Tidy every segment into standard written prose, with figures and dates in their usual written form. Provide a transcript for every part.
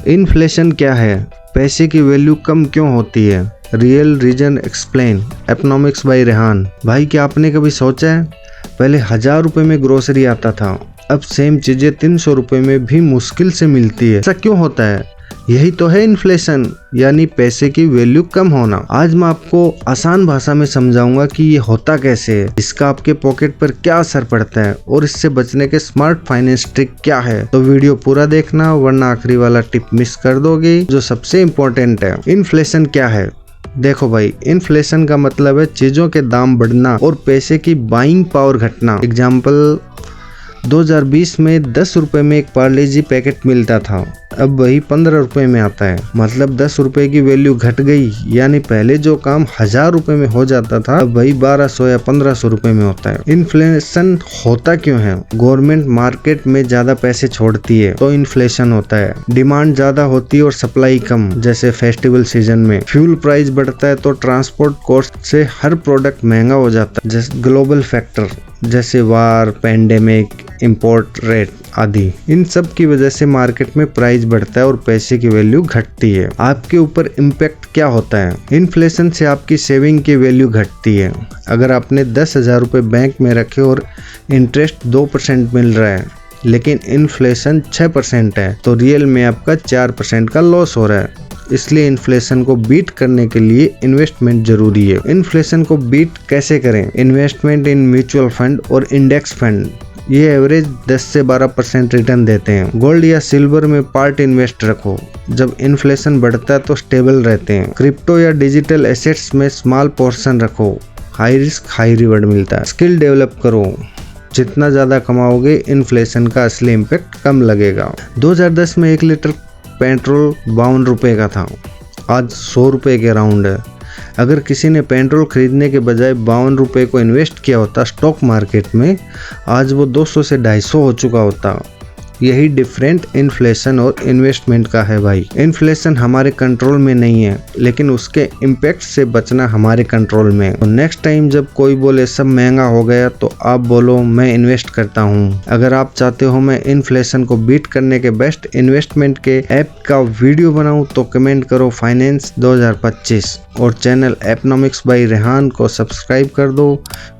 Inflation क्या है, पैसे की वैल्यू कम क्यों होती है, real reason explain, economics by Rehan. भाई क्या आपने कभी सोचा है, पहले 1000 रुपए में ग्रोसरी आता था, अब सेम चीजें 300 रुपए में भी मुश्किल से मिलती है। ऐसा क्यों होता है? यही तो है इन्फ्लेशन, यानी पैसे की वैल्यू कम होना। आज मैं आपको आसान भाषा में समझाऊंगा कि ये होता कैसे है, इसका आपके पॉकेट पर क्या असर पड़ता है और इससे बचने के स्मार्ट फाइनेंस ट्रिक क्या है। तो वीडियो पूरा देखना, वरना आखिरी वाला टिप मिस कर दोगे जो सबसे इम्पोर्टेंट है। इन्फ्लेशन क्या है? देखो भाई, इन्फ्लेशन का मतलब है चीजों के दाम बढ़ना और पैसे की बाइंग पावर घटना। एग्जाम्पल, 2020 में 10 रुपए में एक पार्ले जी पैकेट मिलता था, अब वही 15 रुपए में आता है। मतलब 10 रुपए की वैल्यू घट गई, यानी पहले जो काम 1000 रुपए में हो जाता था, अब वही 1200 या 1500 रुपए में होता है। इन्फ्लेशन होता क्यों है? गवर्नमेंट मार्केट में ज्यादा पैसे छोड़ती है तो इन्फ्लेशन होता है। डिमांड ज्यादा होती है और सप्लाई कम, जैसे फेस्टिवल सीजन में। फ्यूल प्राइस बढ़ता है तो ट्रांसपोर्ट कॉस्ट से हर प्रोडक्ट महंगा हो जाता है। जैसे ग्लोबल फैक्टर, जैसे वार, पेंडेमिक, इंपोर्ट रेट आदि, इन सब की वजह से मार्केट में प्राइस बढ़ता है और पैसे की वैल्यू घटती है। आपके ऊपर इम्पैक्ट क्या होता है? इन्फ्लेशन से आपकी सेविंग की वैल्यू घटती है। अगर आपने 10,000 रुपए बैंक में रखे और इंटरेस्ट 2% मिल रहा है, लेकिन इन्फ्लेशन 6% है, तो रियल में आपका 4% का लॉस हो रहा है। इसलिए इन्फ्लेशन को बीट करने के लिए इन्वेस्टमेंट जरूरी है। इन्फ्लेशन को बीट कैसे करें? इन्वेस्टमेंट इन म्यूचुअल फंड और इंडेक्स फंड, ये एवरेज 10 से 12% रिटर्न देते हैं। गोल्ड या सिल्वर में पार्ट इन्वेस्ट रखो, जब इन्फ्लेशन बढ़ता है तो स्टेबल रहते हैं। क्रिप्टो या डिजिटल एसेट्स में स्मॉल पोर्शन रखो, हाई रिस्क हाई रिवॉर्ड मिलता है। स्किल डेवलप करो, जितना ज्यादा कमाओगे इन्फ्लेशन का असली इम्पैक्ट कम लगेगा। 2010 में 1 लीटर पेट्रोल 52 रुपए का था, आज 100 रुपए के अराउंड है। अगर किसी ने पेट्रोल खरीदने के बजाय 52 रुपए को इन्वेस्ट किया होता स्टॉक मार्केट में, आज वो 200 से 250 हो चुका होता। यही डिफरेंट इन्फ्लेशन और इन्वेस्टमेंट का है भाई। इन्फ्लेशन हमारे कंट्रोल में नहीं है, लेकिन उसके इम्पैक्ट से बचना हमारे कंट्रोल में है। तो नेक्स्ट टाइम जब कोई बोले सब महंगा हो गया, तो आप बोलो मैं इन्वेस्ट करता हूँ। अगर आप चाहते हो मैं इन्फ्लेशन को बीट करने के बेस्ट इन्वेस्टमेंट के ऐप का वीडियो बनाऊँ, तो कमेंट करो फाइनेंस 2025 और चैनल इकोनॉमिक्स बाय रेहान को सब्सक्राइब कर दो,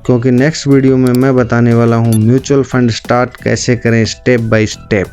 क्योंकि नेक्स्ट वीडियो में मैं बताने वाला हूँ म्यूचुअल फंड स्टार्ट कैसे करें स्टेप बाय स्टेप।